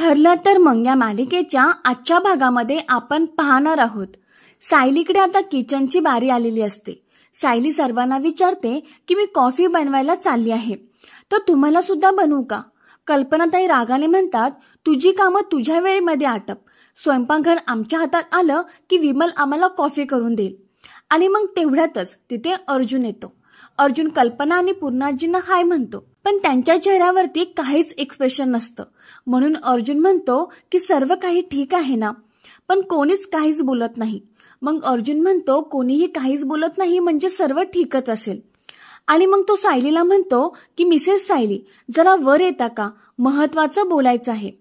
ठरलं तर मग या मालिकेच्या आजच्या भागामध्ये आपण पाहणार आहोत सायलीकडे आता किचनची बारी आलेली असते। सायली सर्वांना विचारते की मी कॉफी बनवायला चालली आहे, तर तुम्हाला सुद्धा बनवू का? कल्पनाताई रागाने म्हणतात, तुझी कामं तुझ्या वेळेमध्ये आटप, स्वयंपाकघर आमच्या हातात आलं की विमल आम्हाला कॉफी करून देईल। आणि मग तेवढ्यातच तिथे अर्जुन येतो। अर्जुन कल्पना आणि पूर्णाजींना हाय म्हणतो, पण त्यांच्या चेहऱ्यावरती काहीच एक्सप्रेशन नसतं। म्हणून अर्जुन म्हणतो की सर्व काही ठीक आहे ना, पण कोणीच काहीच बोलत नाही। मग अर्जुन म्हणतो कोणीही काहीच बोलत नाही म्हणजे सर्व ठीकच असेल। आणि मग तो सायलीला म्हणतो की मिसेस सायली जरा वर येता का, महत्वाचं बोलायचं आहे।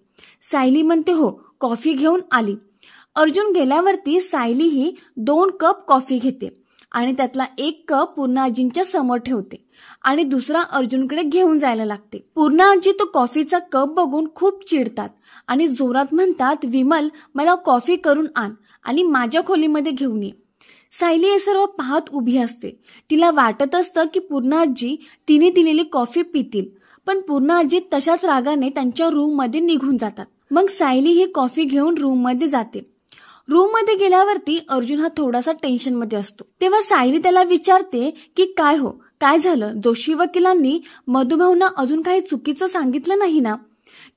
सायली म्हणते हो, कॉफी घेऊन आली। अर्जुन गेल्यावरती सायली ही 2 कप कॉफी घेते आणि त्यातला 1 कप पूर्णाजींच्या समोर ठेवते आणि दुसरा अर्जुनकडे घेऊन जायला लागते। पूर्णाजी तो कॉफीचा कप बघून खूप चिडतात आणि जोरात म्हणतात, विमल मला कॉफी करून आण आणि माझ्या खोलीमध्ये घेऊन ये। सायली हे सर्व पाहत उभी असते। तिला वाटत असतं की पूर्णाजी तिने दिलेली कॉफी पितील, पण पूर्णाजी तशाच रागाने त्यांच्या रूम मध्ये निघून जातात। मग सायली ही कॉफी घेऊन रूम मध्ये जाते। रूम मध्ये गेल्यावरती अर्जुन हा थोडासा टेन्शन मध्ये असतो। तेव्हा सायली त्याला विचारते की काय हो, काय झालं? जोशी वकिलांनी मधुभाऊंना अजून काही चुकीचं सांगितलं नाही ना?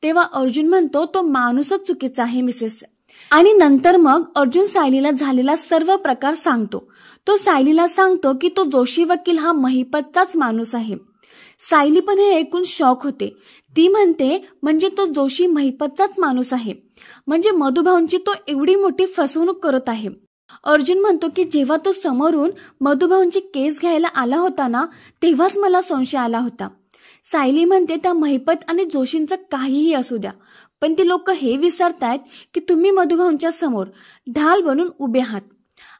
तेव्हा अर्जुन म्हणतो तो माणूसच चुकीचा आहे मिसेस। आणि नंतर मग अर्जुन सायलीला झालेला सर्व प्रकार सांगतो। तो सायलीला सांगतो की तो जोशी वकील हा महिपतचाच माणूस आहे। सायली पण हे ऐकून शॉक होते। ती म्हणते म्हणजे तो जोशी महिपतचाच माणूस आहे, म्हणजे मधुभाऊंची तो एवढी मोठी फसवणूक करत आहे। अर्जुन म्हणतो की जेव्हा तो समोरून मधुभाऊंची केस घ्यायला आला होता ना, तेव्हाच मला संशय आला होता। सायली म्हणते त्या महिपत आणि जोशींचं काहीही असू द्या, पण ती लोक हे विसरतायत की तुम्ही मधुभाऊंच्या समोर ढाल बनून उभे आहात।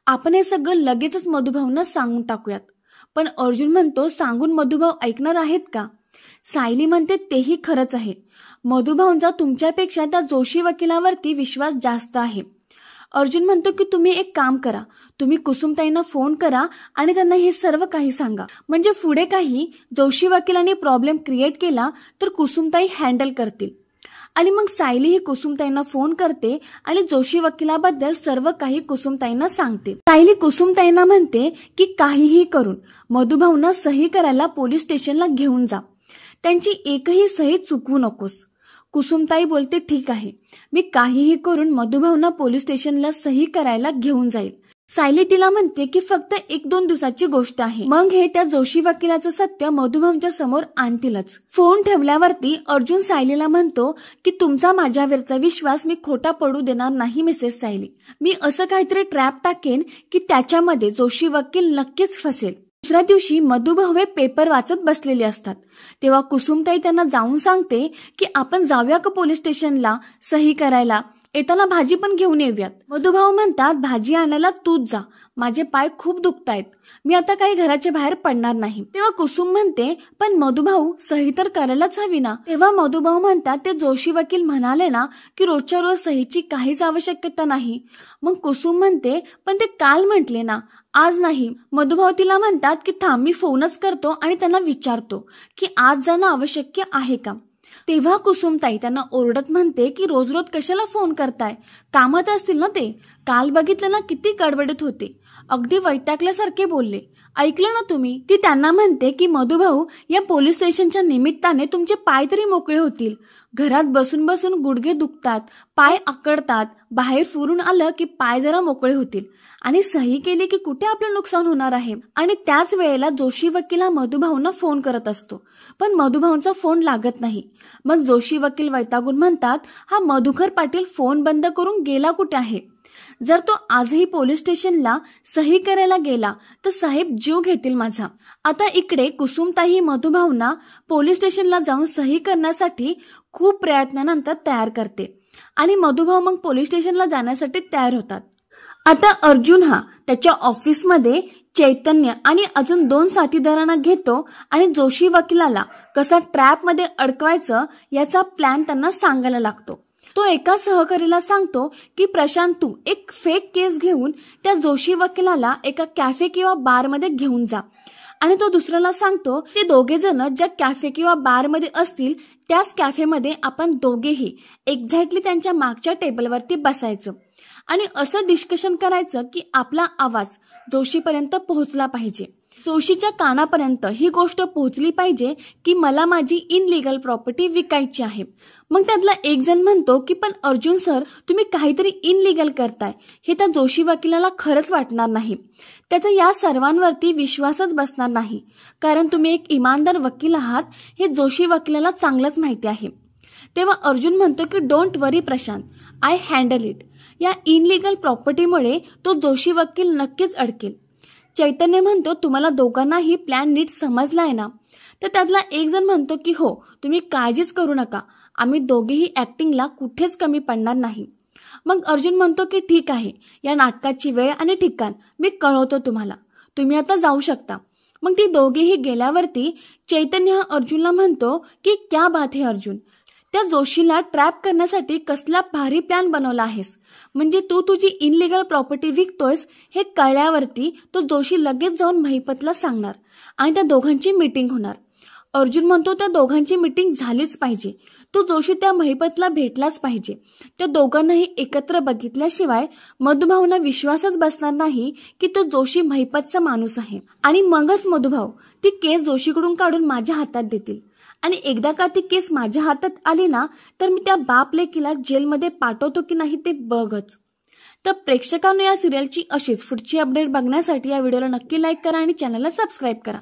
आपण हे सगळं लगेचच मधुभाऊंना सांगून टाकूयात। पण अर्जुन म्हणतो सांगून मधुभाऊ ऐकणार आहेत का? सायली म्हणते तेही खरंच आहे, मधुभाऊंचा तुमच्यापेक्षा त्या जोशी वकिलावरती विश्वास जास्त आहे। अर्जुन म्हणतो की तुम्ही एक काम करा, तुम्ही कुसुमताईंना फोन करा आणि त्यांना हे सर्व काही सांगा, म्हणजे पुढे काही जोशी वकिलांनी प्रॉब्लेम क्रिएट केला तर कुसुमताई हँडल करतील। आणि मग सायली ही कुसुमताईंना फोन करते आणि जोशी वकिलाबद्दल सर्व काही कुसुमताईंना सांगते। सायली कुसुमताईंना म्हणते की काहीही करून मधुभाऊंना सही करायला पोलीस स्टेशनला घेऊन जा, त्यांची एकही सही चुकवू नकोस। कुसुमताई बोलते ठीक आहे, मी काहीही करून मधुभाऊंना पोलीस स्टेशनला सही करायला घेऊन जाईल। सायली तिला म्हणते की फक्त 1-2 दिवसाची गोष्ट आहे, मग हे त्या जोशी वकिलाचं सत्य मधुभाऊंच्या समोर आणतीलच। फोन ठेवल्यावरती अर्जुन सायलीला म्हणतो की तुमचा माझ्यावरचा विश्वास मी खोटा पडू देणार नाही मिसेस सायली। मी असं काहीतरी ट्रॅप टाकेन की त्याच्यामध्ये जोशी वकील नक्कीच फसेल। दुसऱ्या दिवशी मधुभाऊ हे पेपर वाचत बसलेले असतात। तेव्हा कुसुमताई त्यांना जाऊन सांगते की आपण जाऊया का पोलीस स्टेशनला सही करायला, येताना भाजी पण घेऊन येऊयात। मधुभाऊ म्हणतात भाजी आणायला तूच जा, माझे पाय खूप दुखतायत, मी आता काही घराच्या बाहेर पडणार नाही। तेव्हा कुसुम म्हणते पण मधुभाऊ सही तर करायलाच हवी ना। तेव्हा मधुभाऊ म्हणतात ते जोशी वकील म्हणाले ना की रोजच्या रोज सहीची काहीच आवश्यकता नाही। मग कुसुम म्हणते पण ते काल म्हटले ना, आज नाही। मधुभाऊ तिला म्हणतात की थांब, मी फोनच करतो आणि त्यांना विचारतो की आज जाणं आवश्यक आहे का। तेव्हा कुसुमताई त्यांना ओरडत म्हणते की रोज रोज कशाला फोन करताय, कामात असतील ना ते, काल बघितलं ना किती गडबडीत होते, अगदी वैतागल्यासारखे बोलले, ऐकलं ना तुम्ही। ती त्यांना म्हणते की मधुभाऊ या पोलीस स्टेशनच्या निमित्ताने तुमचे पाय तरी मोकळे होतील, घरात बसून बसून गुडघे दुखतात, पाय आकडतात, बाहेर फिरून आलं की पाय जरा मोकळे होतील, आणि सही केली की कुठे आपलं नुकसान होणार आहे। आणि त्याच वेळेला जोशी वकील हा मधुभाऊंना फोन करत असतो, पण मधुभाऊंचा फोन लागत नाही। मग जोशी वकील वैतागून म्हणतात हा मधुकर पाटील फोन बंद करून गेला कुठे आहे, जर तो आजही पोलीस स्टेशनला सही करायला गेला तर साहेब जीव घेतील माझा। आता इकडे कुसुमताई मधुभाऊंना पोलीस स्टेशनला जाऊन सही करण्यासाठी खूप प्रयत्नानंतर तयार करते आणि मधुभाऊ मग पोलीस स्टेशनला जाण्यासाठी तयार होतात। आता अर्जुन हा त्याच्या ऑफिसमध्ये चैतन्य आणि अजून 2 साथीदारांना घेतो आणि जोशी वकिलाला कसा ट्रॅप मध्ये अडकवायचं याचा प्लॅन त्यांना सांगायला लागतो। तो एका सहकारीला सांगतो की प्रशांत तू एक फेक केस घेऊन त्या जोशी वकिलाला एका कॅफे किंवा बार मध्ये घेऊन जा आणि तो दुसऱ्याला सांगतो ते दोघे जण ज्या कॅफे किंवा बार मध्ये असतील त्याच कॅफेमध्ये आपण दोघेही एक्झॅक्टली त्यांच्या मागच्या टेबलवरती बसायचं आणि असं डिस्कशन करायचं की आपला आवाज जोशीपर्यंत पोहोचला पाहिजे, जोशीच्या कानापर्यंत ही गोष्ट पोहोचली पाहिजे की मला माझी इनलिगल प्रॉपर्टी विकायची आहे। मग त्यातला एक जण म्हणतो की पण अर्जुन सर, तुम्ही काहीतरी इनलिगल करताय हे त्या जोशी वकिलाला खरंच वाटणार नाही, त्याचा या सर्वांवरती विश्वासच बसणार नाही, कारण तुम्ही एक इमानदार वकील आहात हे जोशी वकिलाला चांगलंच माहिती आहे। तेव्हा अर्जुन म्हणतो की don't worry Prashant, I handle it. या इनलिगल प्रॉपर्टीमुळे तो जोशी वकील नक्कीच अडकेल। चैतन्य म्हणतो तुम्हाला दोघांनाही प्लॅन नीट समजलाय ना? तर त्यातला एक जण म्हणतो की हो, तुम्ही काळजीच करू नका, आम्ही दोघेही ऍक्टिंगला कुठेच कमी पडणार नाही। मग अर्जुन म्हणतो की ठीक आहे, या नाटकाची वेळ आणि ठिकाण मी कळवतो तुम्हाला, तुम्ही आता जाऊ शकता। मग ती दोघेही गेल्यावरती चैतन्य अर्जुनला म्हणतो की क्या बात है अर्जुन, त्या जोशीला ट्रॅप करण्यासाठी कसला भारी प्लॅन बनवला आहेस, म्हणजे तू तुझी इनलिगल प्रॉपर्टी विकतोयस हे कळल्यावरती तो जोशी लगेच जाऊन महिपतला सांगणार आणि त्या दोघांची मीटिंग होणार। अर्जुन म्हणतो त्या दोघांची मीटिंग झालीच पाहिजे, तो जोशी त्या महिपतला भेटलाच पाहिजे। त्या दोघांनाही एकत्र बघितल्याशिवाय मधुभावना विश्वासच बसणार नाही की तो जोशी महिपतचा माणूस आहे आणि मगच मधुभाव ती केस जोशीकडून काढून माझ्या हातात देतील आणि एकदा का ती केस माझ्या हातात आली ना तर मी त्या बाप लेकीला जेलमध्ये पाठवतो की नाही ते बघच। तर प्रेक्षकांनो, या सिरियलची अशीच पुढची अपडेट बघण्यासाठी या व्हिडिओला नक्की लाईक करा आणि चॅनलला सबस्क्राईब करा।